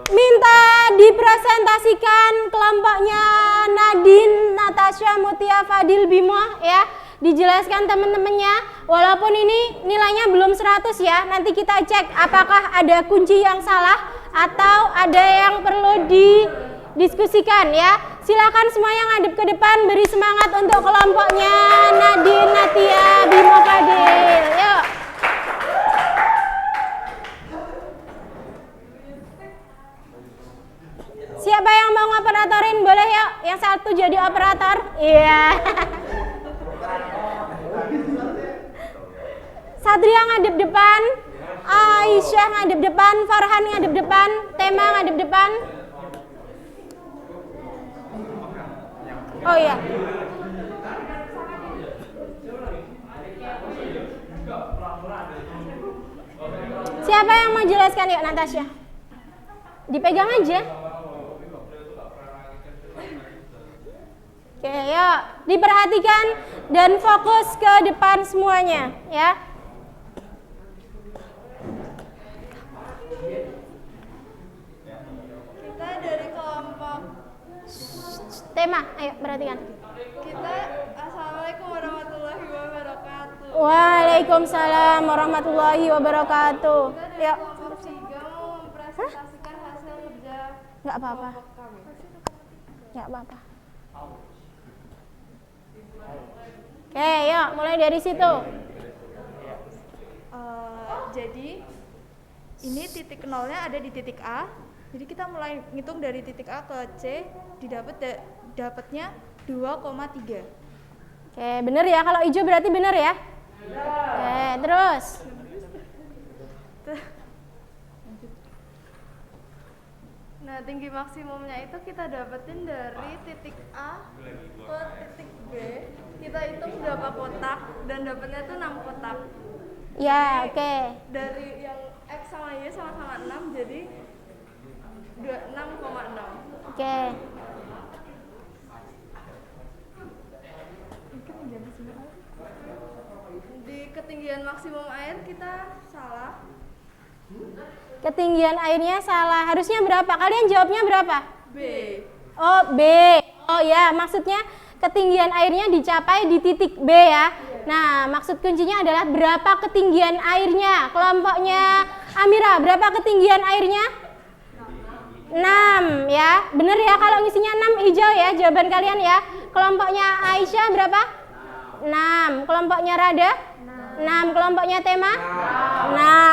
Minta dipresentasikan kelompoknya Nadine, Natasha, Mutia, Fadil, Bimo ya. Dijelaskan teman-temannya. Walaupun ini nilainya belum 100 ya. Nanti kita cek apakah ada kunci yang salah atau ada yang perlu didiskusikan ya. Silakan semuanya ngadep ke depan, beri semangat untuk kelompoknya Nadine, Natia, Bimo, Fadil. Yuk. Siapa yang mau ngoperatorin? Boleh yuk. Yang satu jadi operator. Iya. Satria ngadep depan. Aisyah ngadep depan. Farhan ngadep depan. Tema ngadep depan. Oh iya. Siapa yang mau jelaskan yuk Natasha? Dipegang aja. Oke, yuk diperhatikan dan fokus ke depan semuanya, ya. Kita dari kelompok Tema, ayo perhatikan. kita, Assalamualaikum warahmatullahi wabarakatuh. Waalaikumsalam warahmatullahi wabarakatuh. Kita dari Yuk. kelompok 3 mau mempresentasikan hasil kerja Nggak apa-apa. kelompok kami. Nggak apa-apa. Oke, yuk mulai dari situ. Jadi ini titik nolnya ada di titik A. Jadi kita mulai ngitung dari titik A ke C, dapatnya 2,3. Oke, bener ya. Kalau hijau berarti bener ya. Oke, terus. Nah, tinggi maksimumnya itu kita dapetin dari titik A ke titik B. Kita hitung berapa kotak dan dapatnya tuh 6 kotak. Ya, oke. Dari yang X sama Y sama-sama 6, jadi 6,6. Oke. Di ketinggian maksimum air kita salah. Ketinggian airnya salah. Harusnya berapa? Kalian jawabnya berapa? B. Oh, B. Oh ya, maksudnya ketinggian airnya dicapai di titik B ya. Nah, maksud kuncinya adalah berapa ketinggian airnya. Kelompoknya Amira, berapa ketinggian airnya? 6 ya. Bener ya, kalau ngisinya 6 hijau ya jawaban kalian ya. Kelompoknya Aisyah berapa? 6. Kelompoknya Rada? 6. Kelompoknya tema?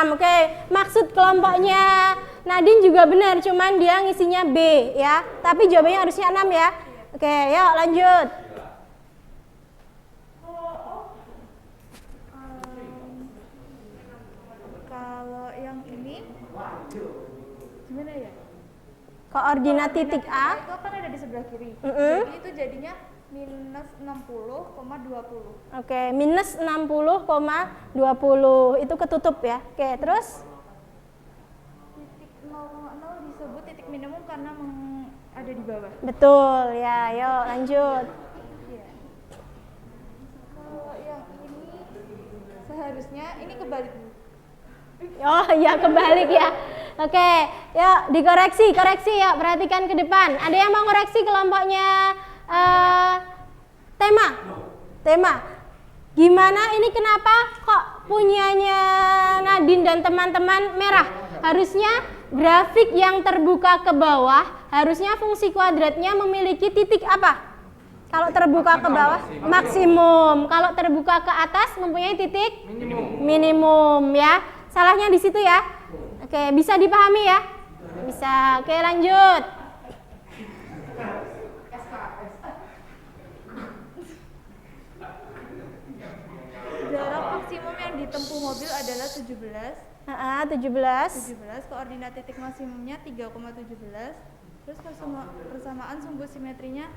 6. Oke. Maksud kelompoknya Nadine juga benar, cuman dia ngisinya B ya. Tapi jawabannya harusnya 6 ya. Oke, yuk lanjut. Kalau yang ini gimana ya? Koordinat titik A. Itu kan ada di sebelah kiri. Mm-mm. Jadi itu jadinya minus 60,20. Oke, minus 60,20 itu ketutup ya. Oke, terus Titik 0,0 disebut titik minimum karena ada di bawah. betul ya. Yuk lanjut. Iya. Kalau yang ini seharusnya ini kebalik. Oh iya, kebalik ya. Oke, yuk dikoreksi, yuk perhatikan ke depan. Ada yang mau koreksi kelompoknya tema? Gimana ini, kenapa kok punyanya Nadine dan teman-teman merah? Harusnya grafik yang terbuka ke bawah, harusnya fungsi kuadratnya memiliki titik apa? Kalau terbuka ke bawah maksimum, kalau terbuka ke atas mempunyai titik minimum ya. Salahnya di situ ya. Oke, bisa dipahami ya? Bisa. Oke, lanjut. Jarak maksimum yang ditempuh mobil adalah 17. 17. Koordinat titik maksimumnya 3,17. Terus persamaan sumbu simetrinya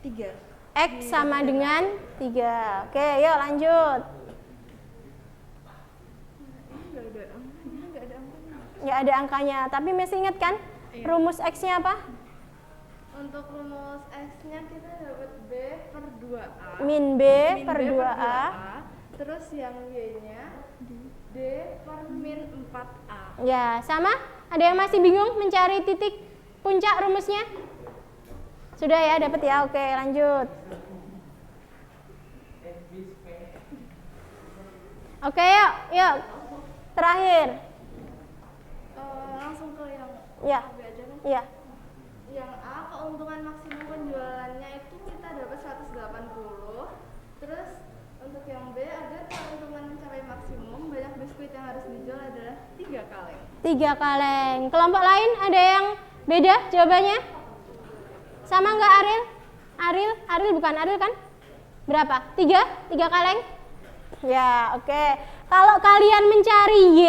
3. X sama dengan 3. Oke, yuk lanjut. Nggak ada angkanya, tapi masih ingat kan? Rumus X-nya apa? Untuk rumus X-nya kita dapat B per 2A. Min B per 2A. Terus yang Y-nya D per min 4A. Ya, sama? Ada yang masih bingung mencari titik puncak rumusnya? Sudah ya, dapat ya. Oke, lanjut. Oke, yuk. Terakhir. Langsung ke yang Ya. B aja kan? Iya. Yang A, keuntungan maksimum penjualannya itu kita dapat 180. Terus untuk yang B, agar keuntungan mencapai maksimum, banyak biskuit yang harus dijual adalah 3 kaleng. 3 kaleng. Kelompok lain ada yang beda jawabannya? Sama nggak Aril? Aril bukan Aril kan? Berapa? 3 kaleng? Ya, oke. Kalau kalian mencari Y,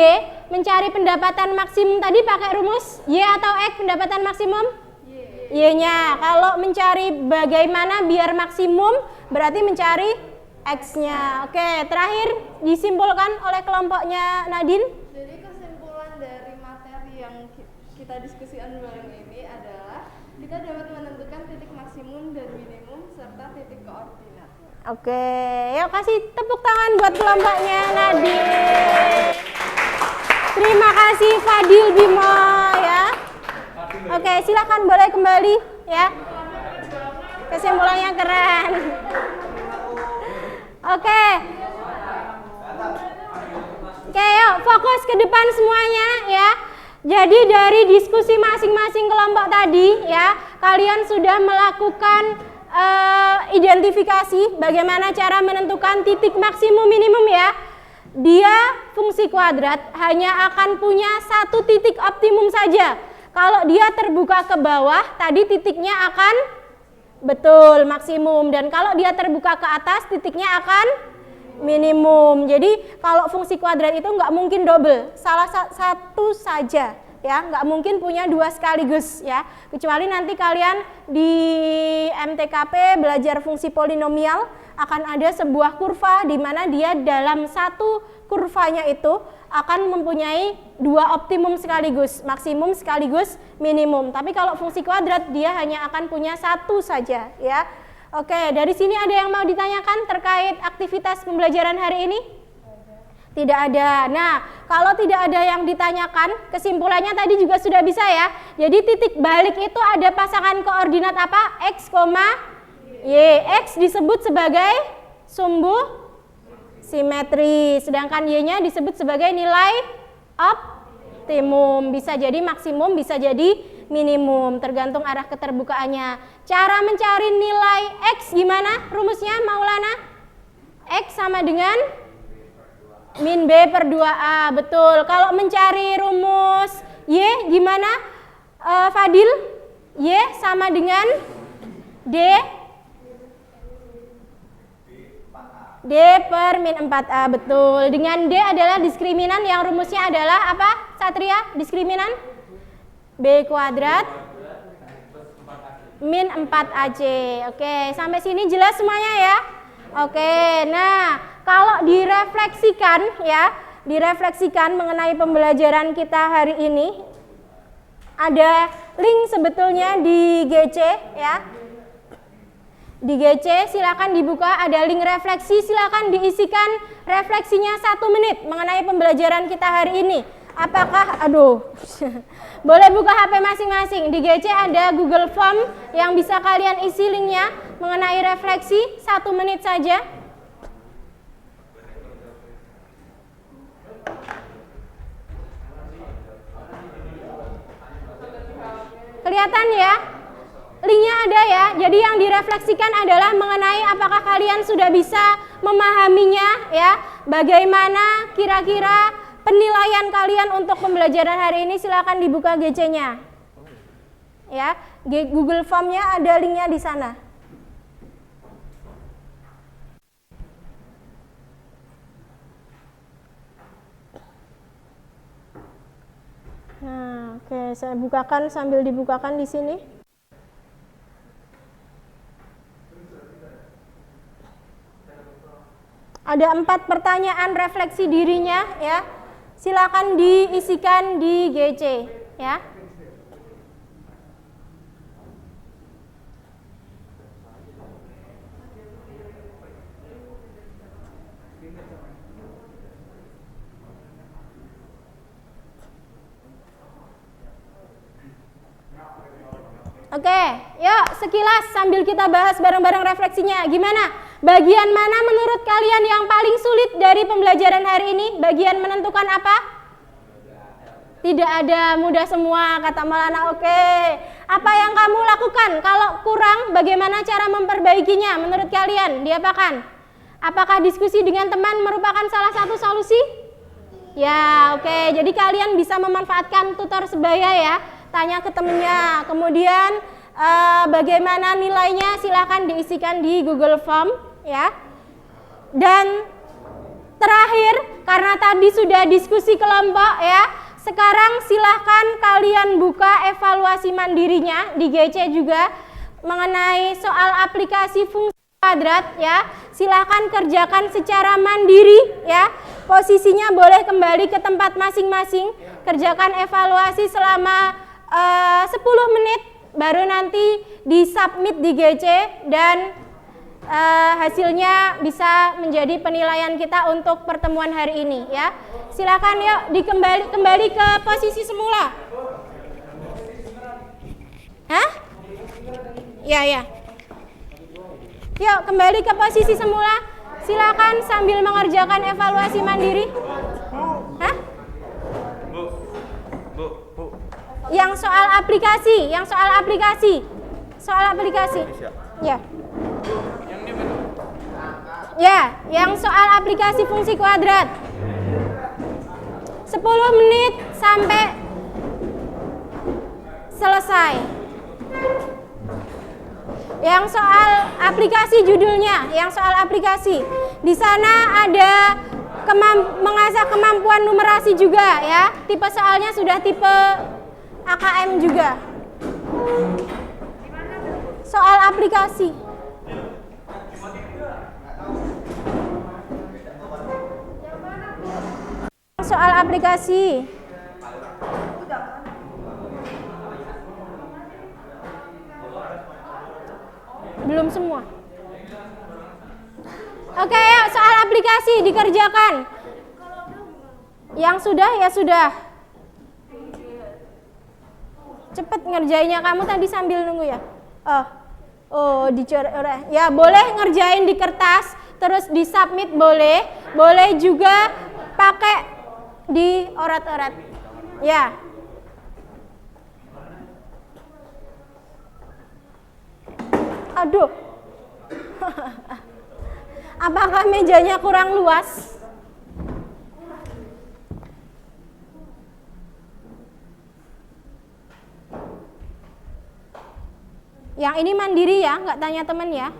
mencari pendapatan maksimum tadi pakai rumus Y atau X pendapatan maksimum? Y-nya. Kalau mencari bagaimana biar maksimum, berarti mencari X-nya. Oke, terakhir disimpulkan oleh kelompoknya Nadine. Jadi kesimpulan dari materi yang kita diskusikan bareng ini adalah kita dapat menentukan titik maksimum dan minimum serta titik koordinat. Oke, yuk kasih tepuk tangan buat kelompoknya Nadine. Terima kasih Fadil Bimo ya. Oke, silakan boleh kembali ya. Kesimpulannya keren. Oke. Oke, yuk fokus ke depan semuanya ya. Jadi dari diskusi masing-masing kelompok tadi ya, kalian sudah melakukan identifikasi bagaimana cara menentukan titik maksimum minimum ya. Dia fungsi kuadrat hanya akan punya satu titik optimum saja. Kalau dia terbuka ke bawah, tadi titiknya akan betul maksimum, dan kalau dia terbuka ke atas, titiknya akan minimum. Jadi kalau fungsi kuadrat itu nggak mungkin double, salah satu saja ya, nggak mungkin punya dua sekaligus ya, kecuali nanti kalian di MTKP belajar fungsi polinomial, akan ada sebuah kurva di mana dia dalam satu kurvanya itu akan mempunyai dua optimum sekaligus, maksimum sekaligus minimum. Tapi kalau fungsi kuadrat dia hanya akan punya satu saja ya. Oke, dari sini ada yang mau ditanyakan terkait aktivitas pembelajaran hari ini? Tidak ada. Nah, kalau tidak ada yang ditanyakan, kesimpulannya tadi juga sudah bisa ya. Jadi titik balik itu ada pasangan koordinat apa? X, Y. X disebut sebagai sumbu simetri, sedangkan Y-nya disebut sebagai nilai optimum. Bisa jadi maksimum, bisa jadi minimum, tergantung arah keterbukaannya. Cara mencari nilai X gimana rumusnya, Maulana? X sama dengan Min B per 2A, betul. Kalau mencari rumus Y gimana Fadil? Y sama dengan D per min 4A, betul. Dengan D adalah diskriminan yang rumusnya adalah apa Satria? Diskriminan B kuadrat min 4AC. Oke, sampai sini jelas semuanya ya? Oke, nah kalau direfleksikan ya, direfleksikan mengenai pembelajaran kita hari ini, ada link sebetulnya di GC ya. Di GC silakan dibuka, ada link refleksi, silakan diisikan refleksinya 1 menit mengenai pembelajaran kita hari ini. Apakah, boleh buka HP masing-masing. Di GC ada Google Form yang bisa kalian isi linknya mengenai refleksi 1 menit saja. Kelihatan ya? Linknya ada ya. Jadi yang direfleksikan adalah mengenai apakah kalian sudah bisa memahaminya ya. Bagaimana kira-kira penilaian kalian untuk pembelajaran hari ini, silakan dibuka GC-nya. Ya, Google Form-nya ada linknya di sana. Nah, oke, saya bukakan sambil dibukakan di sini. Ada 4 pertanyaan refleksi dirinya ya. Silakan diisikan di GC ya. Oke, yuk sekilas sambil kita bahas bareng-bareng refleksinya. Gimana? Bagian mana menurut kalian yang paling sulit dari pembelajaran hari ini? Bagian menentukan apa? Tidak ada, mudah semua kata Malana. Oke. Apa yang kamu lakukan? Kalau kurang, bagaimana cara memperbaikinya menurut kalian? Diapakan? Apakah diskusi dengan teman merupakan salah satu solusi? Ya, oke. Jadi kalian bisa memanfaatkan tutor sebaya ya. Tanya ke temennya. Kemudian bagaimana nilainya? Silahkan diisikan di Google Form ya. Dan terakhir, karena tadi sudah diskusi kelompok ya, sekarang silahkan kalian buka evaluasi mandirinya di GC juga mengenai soal aplikasi fungsi kuadrat ya. Silahkan kerjakan secara mandiri ya. Posisinya boleh kembali ke tempat masing-masing. Kerjakan evaluasi selama 10 menit, baru nanti disubmit di GC dan hasilnya bisa menjadi penilaian kita untuk pertemuan hari ini ya. Silakan yuk kembali ke posisi semula. Hah? Ya. Yuk kembali ke posisi semula. Silakan sambil mengerjakan evaluasi mandiri. Hah? Bu. Yang soal aplikasi, soal aplikasi. Ya. Ya, yang soal aplikasi fungsi kuadrat. 10 menit sampai selesai. Yang soal aplikasi judulnya, yang soal aplikasi. Di sana ada mengasah kemampuan numerasi juga ya. Tipe soalnya sudah tipe AKM juga. Soal aplikasi. Soal aplikasi. Belum semua. Oke, yuk soal aplikasi dikerjakan. Yang sudah ya sudah. Cepet ngerjainnya, kamu tadi sambil nunggu ya? Dicoret. Ya boleh ngerjain di kertas, terus disubmit boleh. Boleh juga pakai di orat-orat. Ya. Aduh. Apakah mejanya kurang luas? Yang ini mandiri ya, nggak tanya teman ya.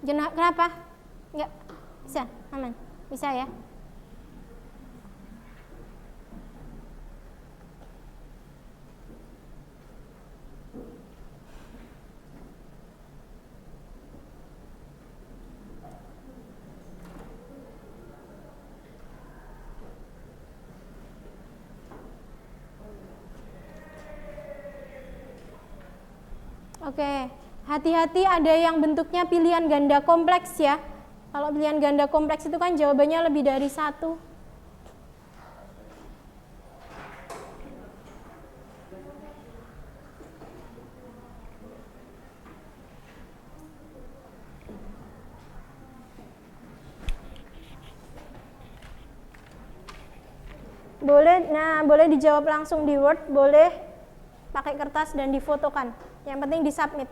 Kenapa? Enggak bisa, aman. Bisa ya. Oke, hati-hati ada yang bentuknya pilihan ganda kompleks ya. Kalau pilihan ganda kompleks itu kan jawabannya lebih dari satu. Boleh dijawab langsung di Word, boleh pakai kertas dan difotokan. Yang penting disubmit.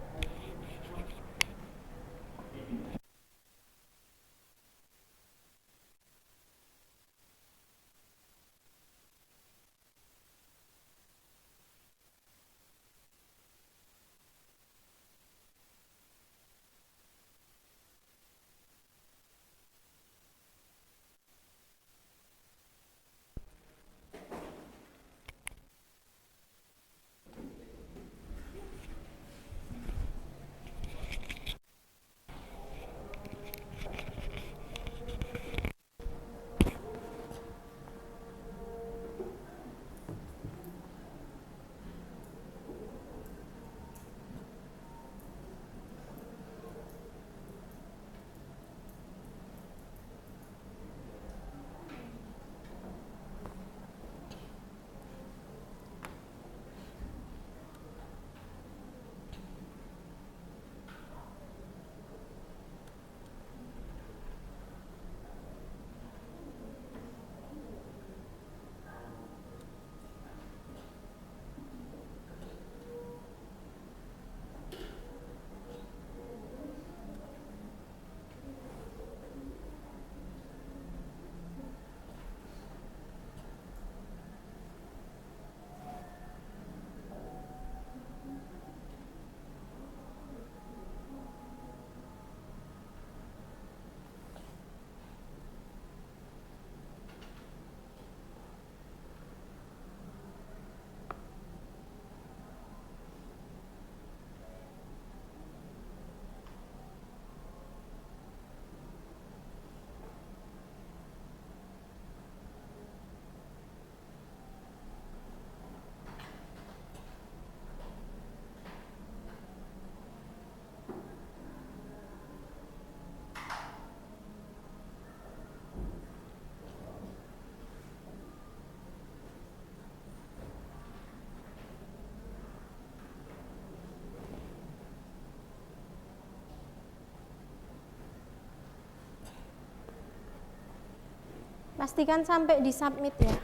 Pastikan sampai di submit ya.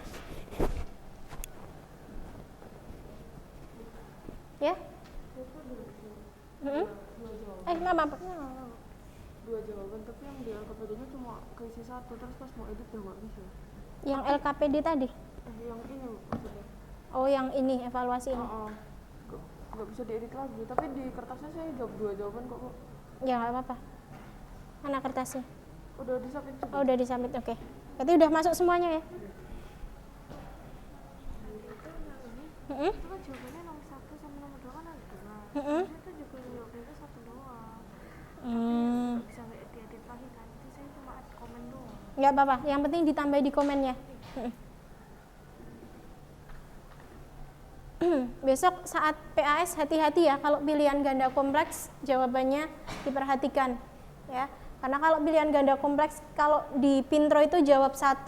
Ya? Nggak apa-apa. 2 jawaban, tapi yang di LKPD-nya cuma keisi 1, terus pas mau edit ya nggak bisa. Yang LKPD tadi? Yang ini maksudnya. Oh, yang ini, evaluasi ini. Nggak bisa diedit lagi, tapi di kertasnya saya jawab 2 jawaban kok, Bu. Ya nggak apa-apa. Mana kertasnya? Udah disubmit juga. Oh, udah disubmit, oke. Berarti udah masuk semuanya ya? Mm-mm. Itu kan jawabannya nomor 1 sama nomor 2 kan ada 2. Mm-mm. Itu juga jawabannya 1 doang. Hmm. Nggak bisa diedit lagi kan, itu saya cuma add komen doang. Nggak apa-apa, yang penting ditambah di komennya. Besok saat PAS hati-hati ya kalau pilihan ganda kompleks jawabannya diperhatikan ya, karena kalau pilihan ganda kompleks kalau di Pintro itu jawab 1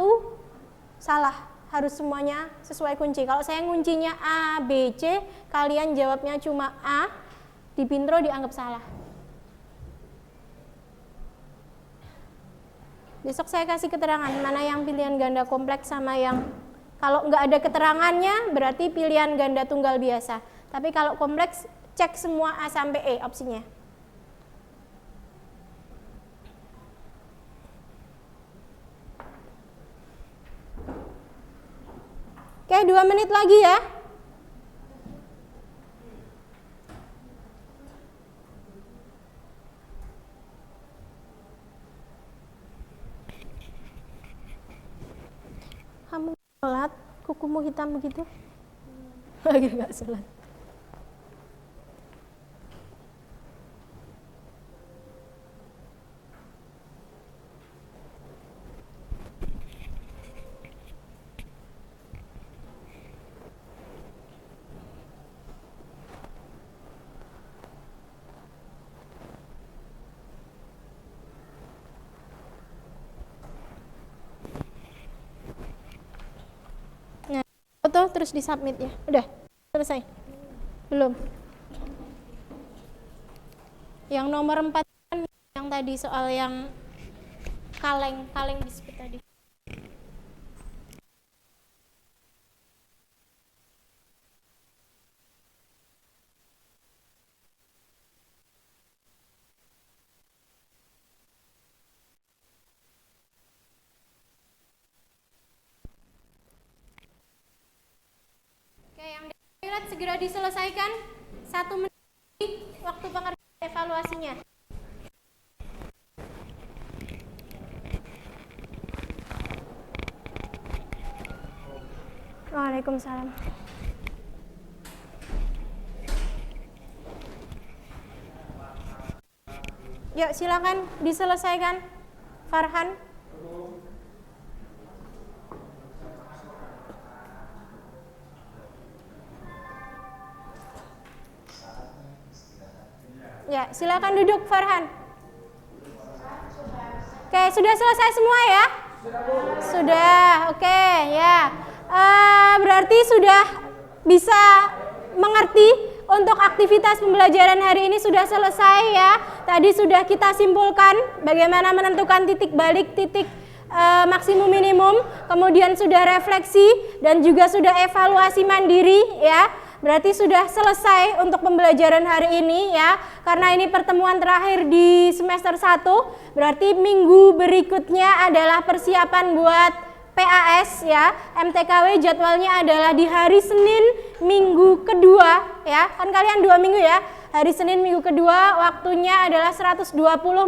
salah, harus semuanya sesuai kunci. Kalau saya nguncinya A, B, C, kalian jawabnya cuma A, di Pintro dianggap salah. Besok saya kasih keterangan mana yang pilihan ganda kompleks sama yang kalau nggak ada keterangannya berarti pilihan ganda tunggal biasa. Tapi kalau kompleks cek semua A sampai E opsinya. Oke, 2 menit lagi ya. Kamu sholat, kukumu hitam begitu? Lagi nggak sholat. Foto terus disubmit ya. Udah selesai? Belum. Yang nomor 4 kan yang tadi soal yang kaleng dispute tadi. Oke, yang darurat segera diselesaikan. 1 menit waktu pengerjaan evaluasinya. Waalaikumsalam. Yuk silakan diselesaikan, Farhan. Ya, silakan duduk Farhan. Oke, sudah selesai semua ya? Sudah, oke ya. Berarti sudah bisa mengerti untuk aktivitas pembelajaran hari ini sudah selesai ya. Tadi sudah kita simpulkan bagaimana menentukan titik balik, titik maksimum minimum, kemudian sudah refleksi dan juga sudah evaluasi mandiri ya. Berarti sudah selesai untuk pembelajaran hari ini ya. Karena ini pertemuan terakhir di semester 1, berarti minggu berikutnya adalah persiapan buat PAS ya. MTKW jadwalnya adalah di hari Senin minggu kedua ya. Kan kalian 2 minggu ya. Hari Senin minggu kedua waktunya adalah 120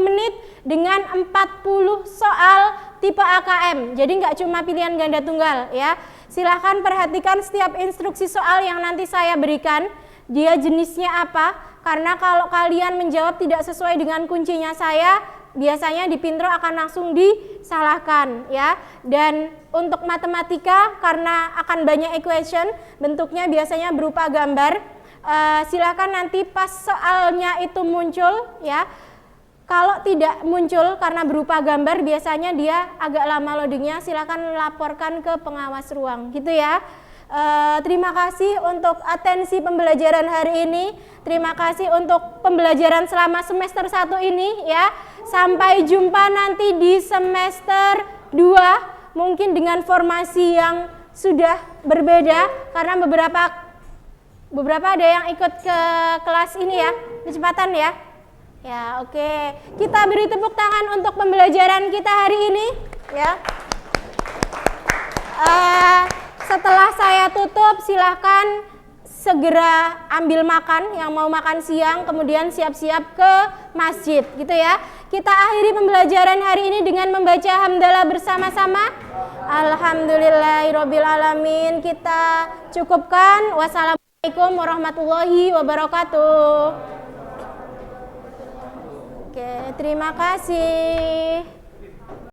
menit dengan 40 soal tipe AKM. Jadi nggak cuma pilihan ganda tunggal ya. Silahkan perhatikan setiap instruksi soal yang nanti saya berikan, dia jenisnya apa, karena kalau kalian menjawab tidak sesuai dengan kuncinya saya, biasanya di Pintro akan langsung disalahkan ya. Dan untuk matematika, karena akan banyak equation, bentuknya biasanya berupa gambar, silahkan nanti pas soalnya itu muncul ya. Kalau tidak muncul karena berupa gambar, biasanya dia agak lama loadingnya, silakan laporkan ke pengawas ruang gitu ya. Terima kasih untuk atensi pembelajaran hari ini. Terima kasih untuk pembelajaran selama semester 1 ini ya. Sampai jumpa nanti di semester 2, mungkin dengan formasi yang sudah berbeda, karena beberapa ada yang ikut ke kelas ini ya, kecepatan ya. Ya, oke. Kita beri tepuk tangan untuk pembelajaran kita hari ini, ya. Setelah saya tutup, silahkan segera ambil makan yang mau makan siang, kemudian siap-siap ke masjid, gitu ya. Kita akhiri pembelajaran hari ini dengan membaca hamdalah bersama-sama. Alhamdulillahirabbil alamin. Kita cukupkan. Wassalamualaikum warahmatullahi wabarakatuh. Oke, terima kasih.